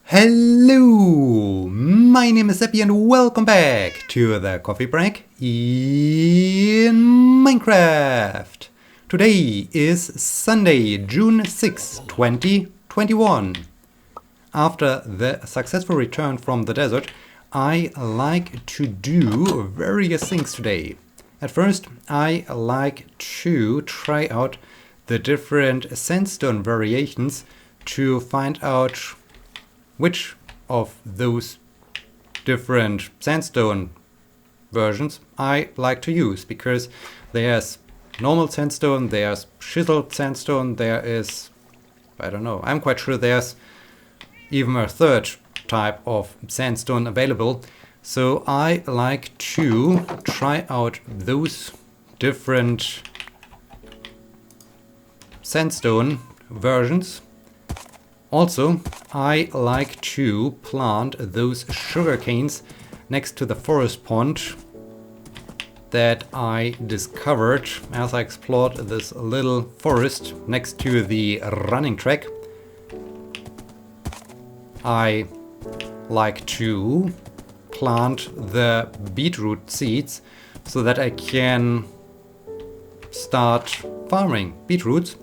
Hello, my name is Sebbi and welcome back to the coffee break in Minecraft. Today is Sunday, June 6, 2021. After the successful return from the desert, I like to do various things today. At first, I like to try out the different sandstone variations to find out which of those different sandstone versions I like to use, because there's normal sandstone, there's chiseled sandstone, there is, I don't know, I'm quite sure there's even a third type of sandstone available. So I like to try out those different sandstone versions. Also, I like to plant those sugar canes next to the forest pond that I discovered as I explored this little forest next to the running track. I like to plant the beetroot seeds so that I can start farming beetroots.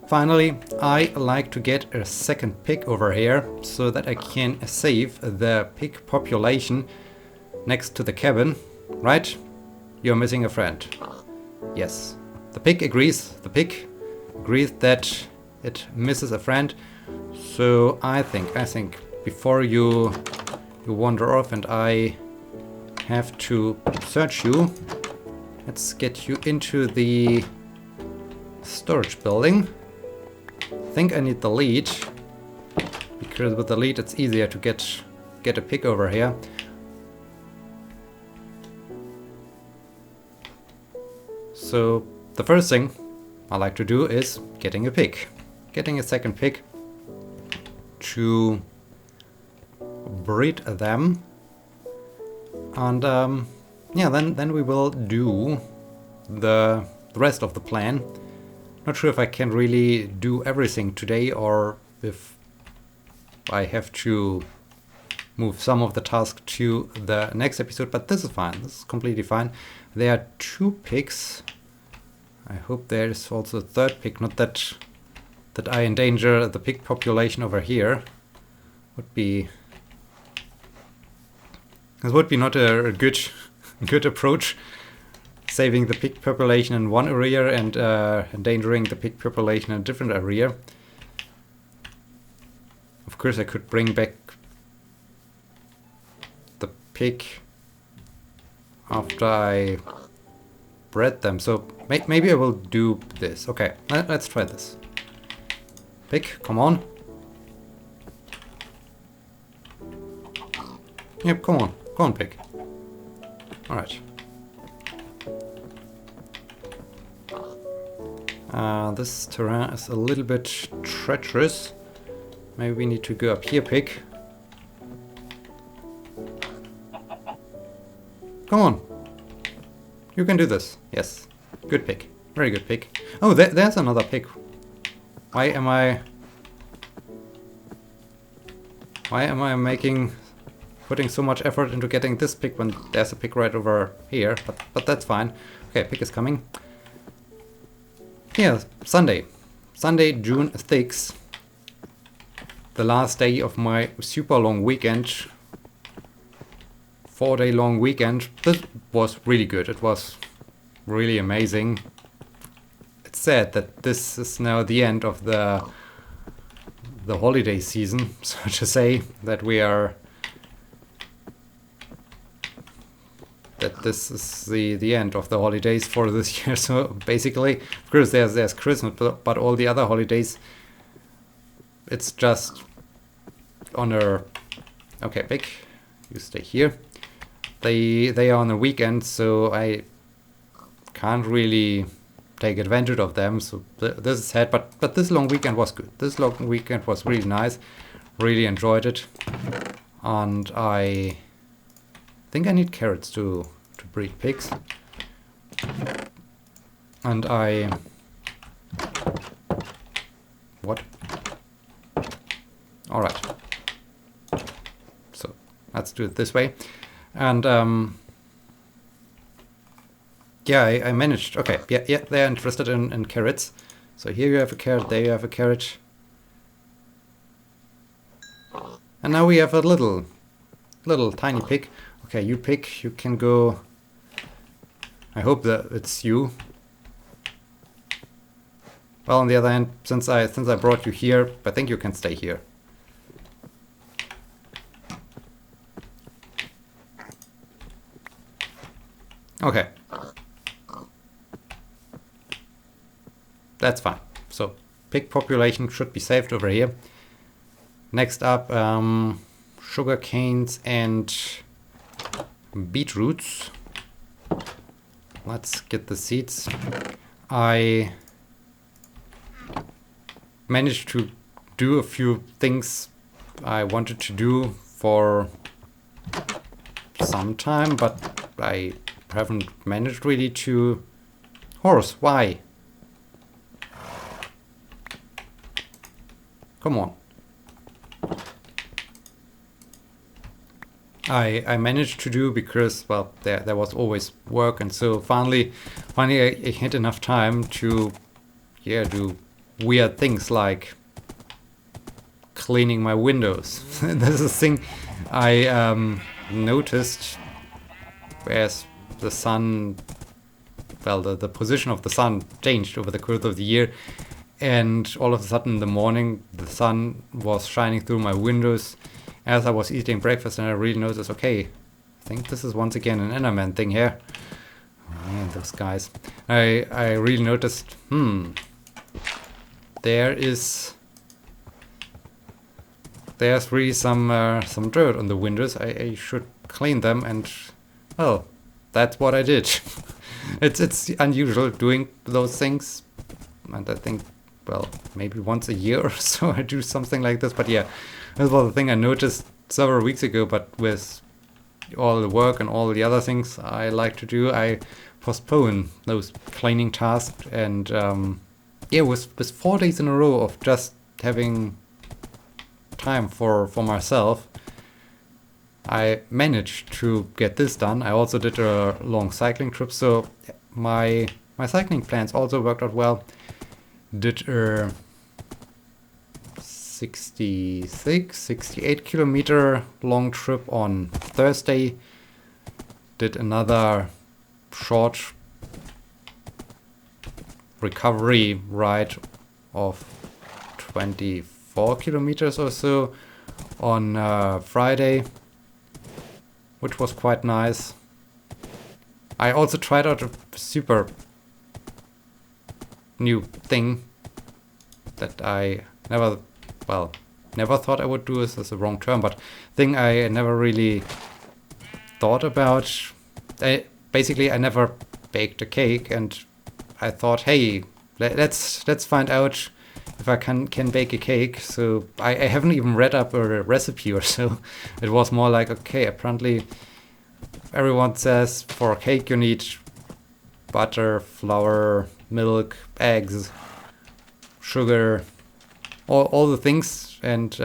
Finally, I like to get a second pig over here so that I can save the pig population next to the cabin. Right? You're missing a friend. Yes. The pig agrees. The pig agrees that it misses a friend. So I think before you wander off and I have to search you, let's get you into the storage building. I think I need the lead, because with the lead it's easier to get a pig over here. So the first thing I like to do is getting a pig. Getting a second pig to breed them. And yeah, then we will do the rest of the plan. Not sure if I can really do everything today or if I have to move some of the tasks to the next episode, but this is fine. This is completely fine. There are 2 pigs. I hope there is also a third pig, not that I endanger the pig population over here. This would be not a good approach. Saving the pig population in one area and endangering the pig population in a different area. Of course, I could bring back the pig after I bred them. So maybe I will do this. Okay, let's try this. Pig, come on. Yep, come on, pig. All right. This terrain is a little bit treacherous. Maybe we need to go up here, pig. Come on. You can do this. Yes. Good pig. Very good pig. Oh, there's another pig. Why am I putting so much effort into getting this pig when there's a pig right over here? But that's fine. Okay, pig is coming. Yeah, Sunday, June 6th, the last day of my super long weekend, 4-day long weekend. This was really good. It was really amazing. It's sad that this is now the end of the holiday season, so to say, that this is the end of the holidays for this year. So basically, of course, there's Christmas, but all the other holidays, it's just on a... Okay, pig, you stay here. They are on a weekend, so I can't really take advantage of them. So this is sad, but this long weekend was good. This long weekend was really nice. Really enjoyed it, and I think I need carrots to breed pigs. And what? Alright. let's do it this way. And yeah, I managed. Okay, yeah, they're interested in carrots. So here you have a carrot, there you have a carrot. And now we have a little tiny pig. Okay, you pig, you can go. I hope that it's you. Well, on the other hand, since I brought you here, I think you can stay here. Okay. That's fine. So pig population should be saved over here. Next up, sugar canes and beetroots. Let's get the seeds. I managed to do a few things I wanted to do for some time, but I haven't managed really to... Horse, why? Come on. I managed to do because, well, there was always work, and so finally I had enough time to, yeah, do weird things like cleaning my windows. This is a thing I noticed as the sun, well, the position of the sun changed over the course of the year, and all of a sudden in the morning the sun was shining through my windows as I was eating breakfast, and I really noticed, okay, I think this is once again an Enderman thing here. Oh man, those guys. I really noticed, there's really some dirt on the windows. I should clean them, and well, that's what I did. It's unusual doing those things, and I think, well, maybe once a year or so I do something like this. But yeah, this was the thing I noticed several weeks ago, but with all the work and all the other things I like to do, I postpone those cleaning tasks. And yeah, with 4 days in a row of just having time for myself, I managed to get this done. I also did a long cycling trip, so my cycling plans also worked out well. Did a 68 kilometer long trip on Thursday. Did another short recovery ride of 24 kilometers or so on Friday, which was quite nice. I also tried out a super new thing that I never thought I would do. Is the wrong term, but thing I never really thought about. I never baked a cake, and I thought, hey, let's find out if I can bake a cake. So I haven't even read up a recipe or so. It was more like, okay, apparently everyone says for a cake you need butter, flour, milk, eggs, sugar, all the things, and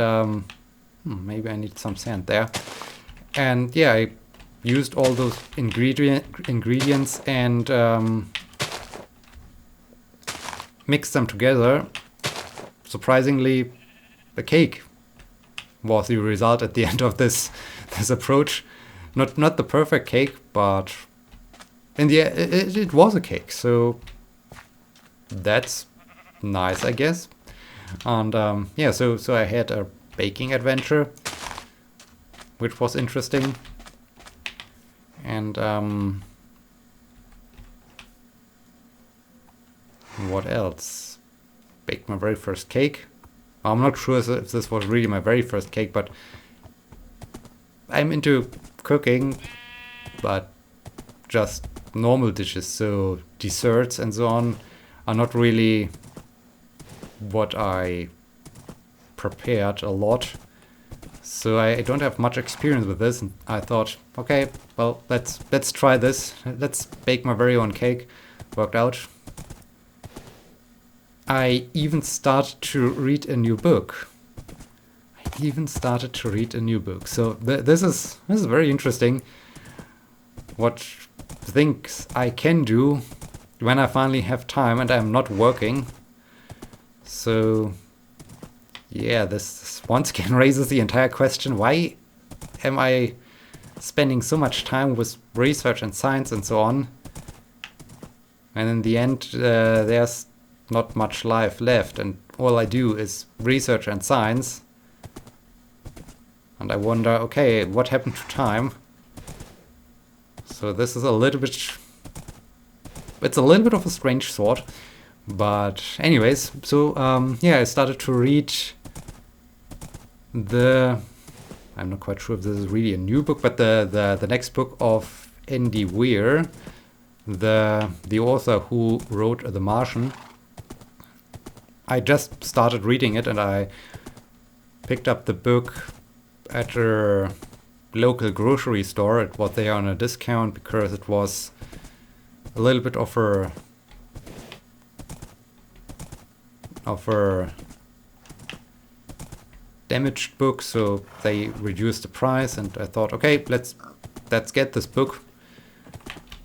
maybe I need some sand there. And yeah, I used all those ingredients and mixed them together. Surprisingly, the cake was the result at the end of this approach. Not the perfect cake, but in the end it was a cake. So that's nice, I guess. And yeah, so I had a baking adventure, which was interesting. And what else? Baked my very first cake. I'm not sure if this was really my very first cake, but I'm into cooking, but just normal dishes. So desserts and so on are not really what I prepared a lot. So I don't have much experience with this, and I thought, okay, well, let's try this. Let's bake my very own cake. Worked out. I even started to read a new book. I even started to read a new book. So this is very interesting. What things I can do when I finally have time and I'm not working. So yeah, this once again raises the entire question: why am I spending so much time with research and science and so on, and in the end there's not much life left, and all I do is research and science? And I wonder, okay, what happened to time? So this is a little bit, it's a little bit of a strange thought. But anyways, so yeah, I started to read I'm not quite sure if this is really a new book, but the next book of Andy Weir, the author who wrote The Martian. I just started reading it, and I picked up the book at a local grocery store. It was there on a discount because it was a little bit of a damaged book, so they reduced the price, and I thought, okay, let's get this book.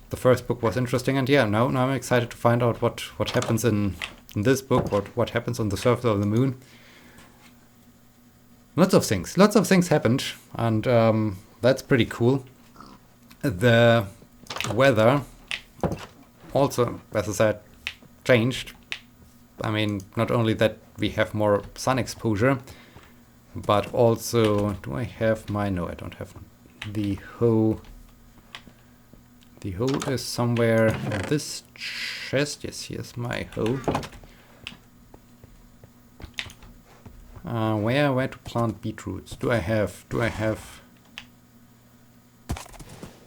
The first book was interesting, and yeah, now I'm excited to find out what happens in this book, what happens on the surface of the moon. Lots of things happened, and that's pretty cool. The weather also, as I said, changed. I mean, not only that we have more sun exposure, but also, do I have my, no, I don't have the hoe. The hoe is somewhere in this chest. Yes, here's my hoe. Where to plant beetroots? Do I have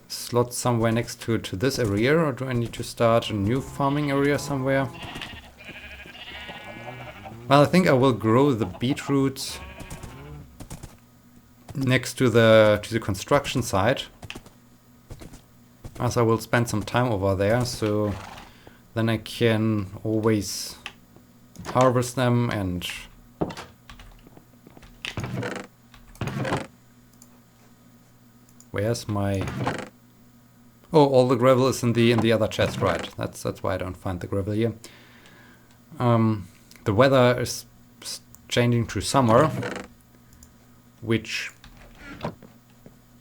slots somewhere next to this area, or do I need to start a new farming area somewhere? Well, I think I will grow the beetroots next to the construction site, as I will spend some time over there, so then I can always harvest them. And where's my, oh, all the gravel is in the other chest, right? That's why I don't find the gravel here. The weather is changing to summer, which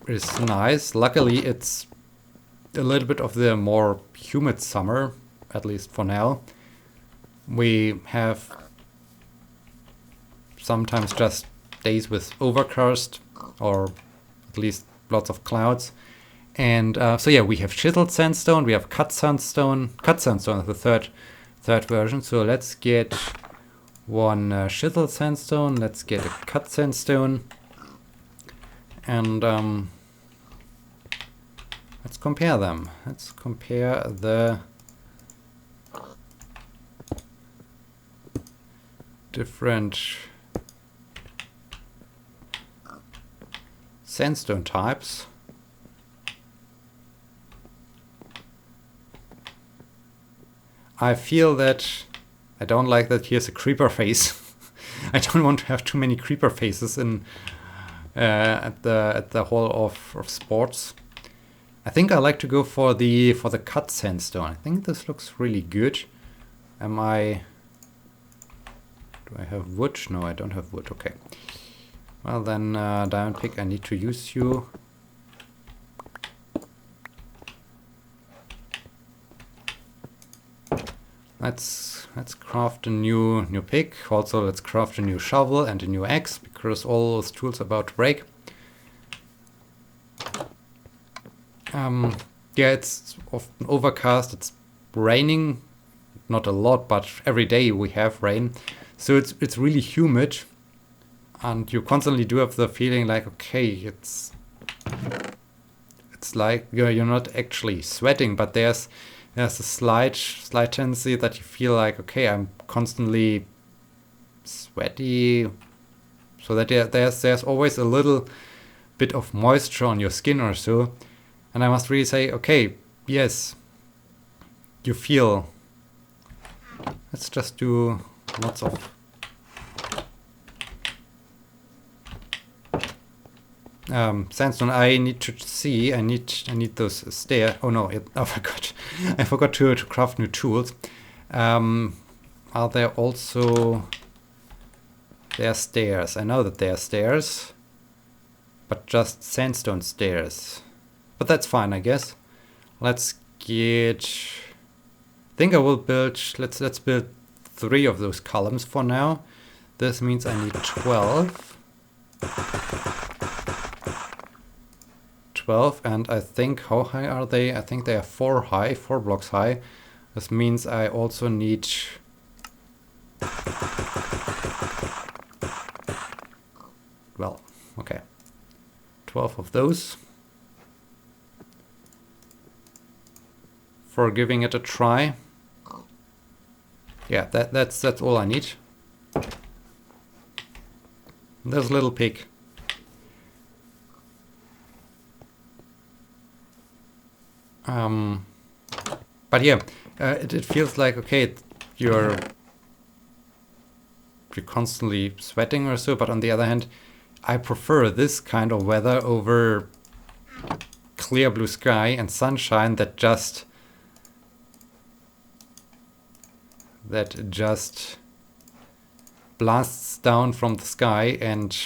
is nice. Luckily, it's a little bit of the more humid summer, at least for now. We have sometimes just days with overcast, or at least lots of clouds. And so yeah, we have chiseled sandstone, we have cut sandstone. Cut sandstone is the third version. So let's get one chiseled sandstone, let's get a cut sandstone, and let's compare them. Let's compare the different sandstone types. I feel that I don't like that here's a creeper face. I don't want to have too many creeper faces in at the hall of sports. I think I like to go for the cut sandstone. I think this looks really good. Do I have wood? No, I don't have wood. Okay. Well then, diamond pick, I need to use you. Let's craft a new pick. Also, let's craft a new shovel and a new axe, because all those tools are about to break. Yeah, it's often overcast. It's raining, not a lot, but every day we have rain, so it's really humid, and you constantly do have the feeling like, okay, it's like you're not actually sweating, but there's a slight tendency that you feel like, okay, I'm constantly sweaty, so that there's always a little bit of moisture on your skin or so. And I must really say, okay, yes, you feel. Let's just do lots of Sandstone. I need to see. I need those stairs. Oh no! I forgot. I forgot to craft new tools. Are there also? There are stairs. I know that there are stairs, but just sandstone stairs. But that's fine, I guess. Let's get. I think I will build. Let's build 3 of those columns for now. This means I need 12. 12, and I think, how high are they? I think they are 4 high, 4 blocks high. This means I also need... Well, okay. 12 of those. For giving it a try. Yeah, that's all I need. There's a little pig. But yeah, it feels like, okay, you're constantly sweating or so, but on the other hand, I prefer this kind of weather over clear blue sky and sunshine that just blasts down from the sky and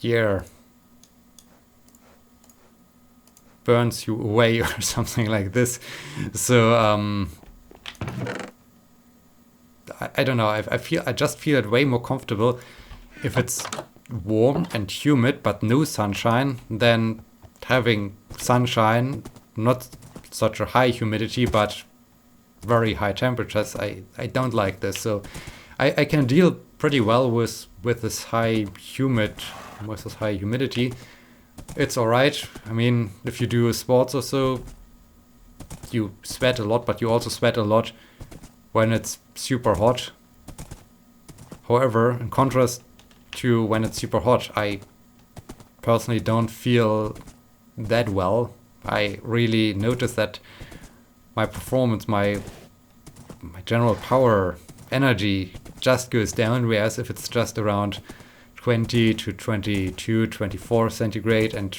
yeah, burns you away or something like this. So I don't know. I just feel it way more comfortable if it's warm and humid but no sunshine than having sunshine, not such a high humidity but very high temperatures. I don't like this. So I can deal pretty well with this high humidity. It's alright. I mean, if you do sports or so, you sweat a lot, but you also sweat a lot when it's super hot. However, in contrast to when it's super hot, I personally don't feel that well. I really notice that my performance, my general power, energy just goes down, whereas if it's just around 20 to 22, 24 centigrade and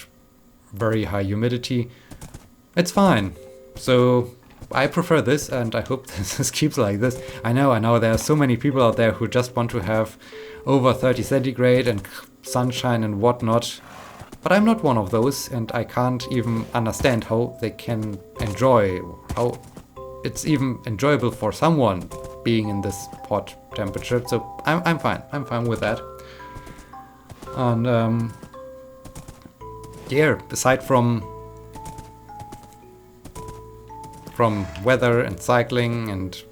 very high humidity, it's fine. So I prefer this, and I hope this keeps like this. I know there are so many people out there who just want to have over 30 centigrade and sunshine and whatnot, but I'm not one of those, and I can't even understand how they can enjoy, how it's even enjoyable for someone being in this hot temperature. So I'm fine with that. And yeah, aside from weather and cycling and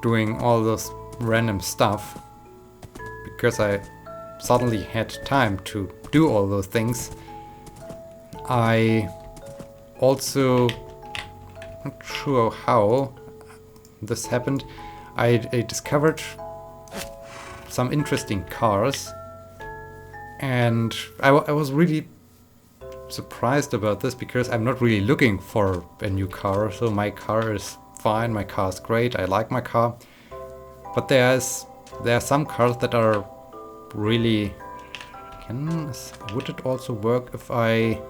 doing all this random stuff, because I suddenly had time to do all those things, I also, not sure how this happened, I discovered some interesting cars, and I was really surprised about this because I'm not really looking for a new car. So my car is fine, my car is great, I like my car, but there are some cars that are really... would it also work if I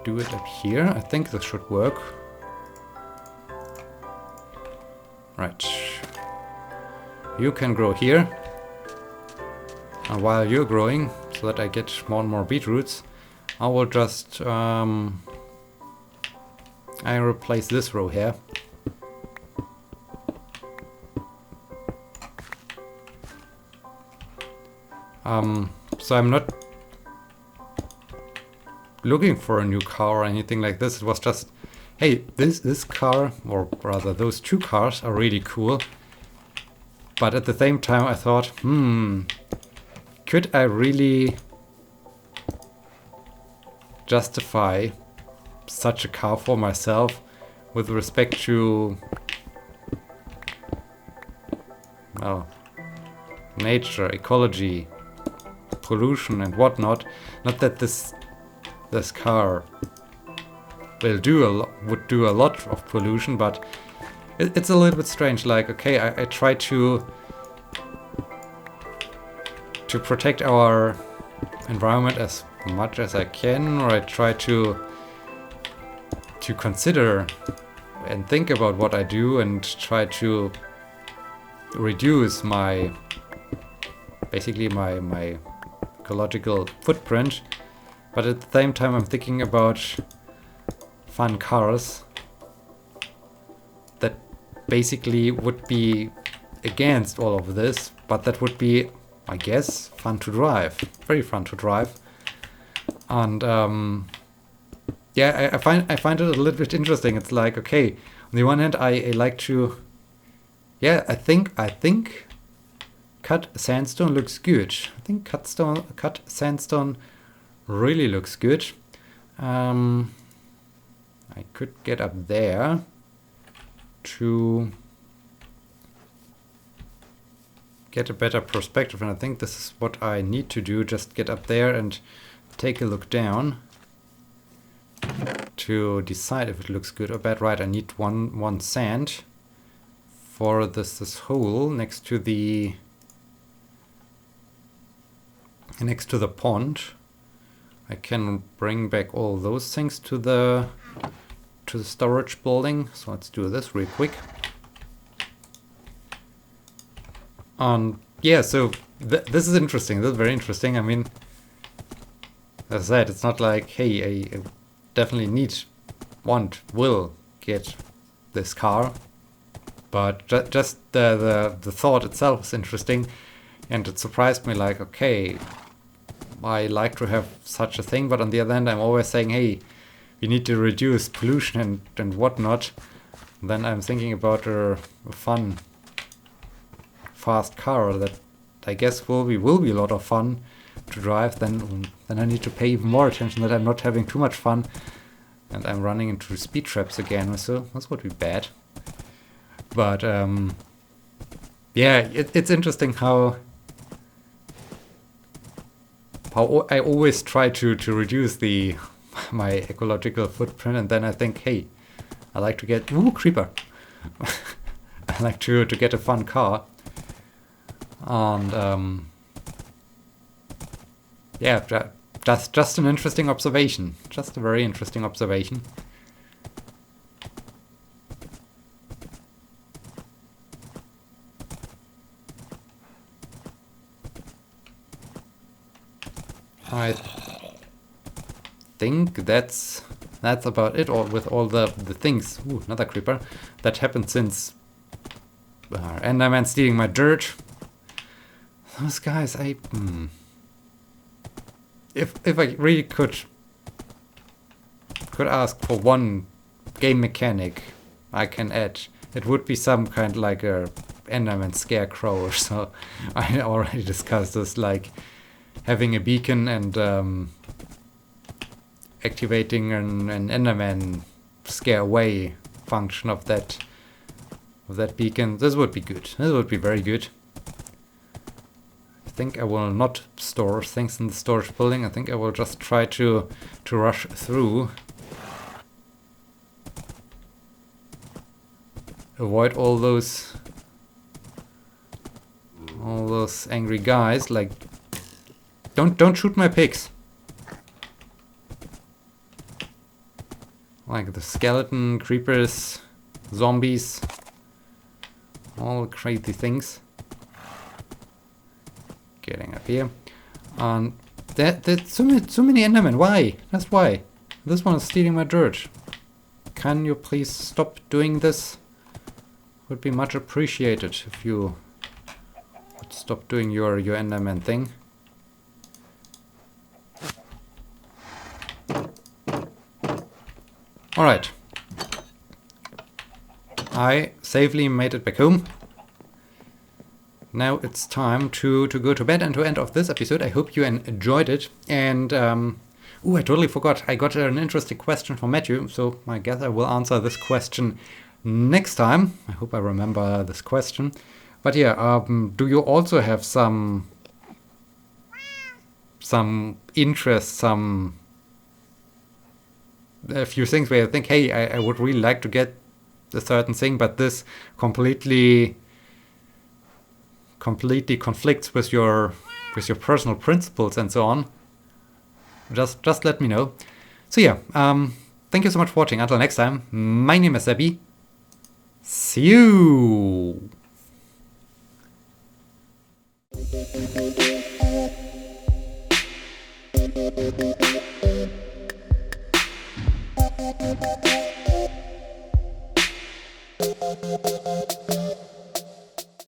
do it up here? I think this should work. Right. You can grow here. And while you're growing, so that I get more and more beetroots, I will just I replace this row here. So I'm not looking for a new car or anything like this. It was just, hey, this car, or rather those 2 cars are really cool. But at the same time I thought, could I really justify such a car for myself with respect to, well, nature, ecology, pollution and whatnot? Not that this car would do a lot of pollution, but it's a little bit strange. Like, okay, I try to protect our environment as much as I can, or I try to consider and think about what I do and try to reduce my basically my ecological footprint, but at the same time I'm thinking about fun cars that basically would be against all of this, but that would be, I guess, fun to drive, very fun to drive. And yeah, I find it a little bit interesting. It's like, okay, on the one hand, I like to, yeah, I think cut sandstone looks good. I think cut sandstone really looks good. I could get up there to get a better perspective, and I think this is what I need to do. Just get up there and take a look down to decide if it looks good or bad. Right, I need one sand for this hole next to the pond. I can bring back all those things to the storage building. So let's do this real quick. Yeah, so this is interesting. This is very interesting. I mean, as I said, it's not like, hey, I definitely will get this car, but just the thought itself is interesting, and it surprised me. Like, okay, I like to have such a thing, but on the other hand, I'm always saying, hey, we need to reduce pollution and whatnot. Then I'm thinking about a fun, fast car that I guess will be a lot of fun to drive. Then I need to pay even more attention that I'm not having too much fun and I'm running into speed traps again, so this would be bad. But yeah, it's interesting how I always try to reduce my ecological footprint, and then I think, hey, I like to get creeper. I like to get a fun car, and yeah, that's just an interesting observation. Just a very interesting observation. I think that's about it, or with all the things. Ooh, another creeper. That happened since Enderman stealing my dirt. Those guys, if I really could ask for one game mechanic I can add, it would be some kind like a Enderman scarecrow or so. I already discussed this, like having a beacon and activating an Enderman scare away function of that beacon. This would be good. This would be very good. I think I will not store things in the storage building. I think I will just try to rush through. Avoid all those angry guys. Like, don't shoot my pigs. Like the skeleton, creepers, zombies, all crazy things. Getting up here. There's so many Endermen. Why? That's why. This one is stealing my dirt. Can you please stop doing this? Would be much appreciated if you would stop doing your Enderman thing. Alright. I safely made it back home. Now it's time to go to bed and to end off this episode. I hope you enjoyed it. And, I totally forgot. I got an interesting question from Matthew, so I guess I will answer this question next time. I hope I remember this question. But yeah, do you also have some interest, a few things where you think, hey, I would really like to get a certain thing, but this completely conflicts with your personal principles and so on, just let me know. So yeah, thank you so much for watching. Until next time, my name is Sebbi. See you!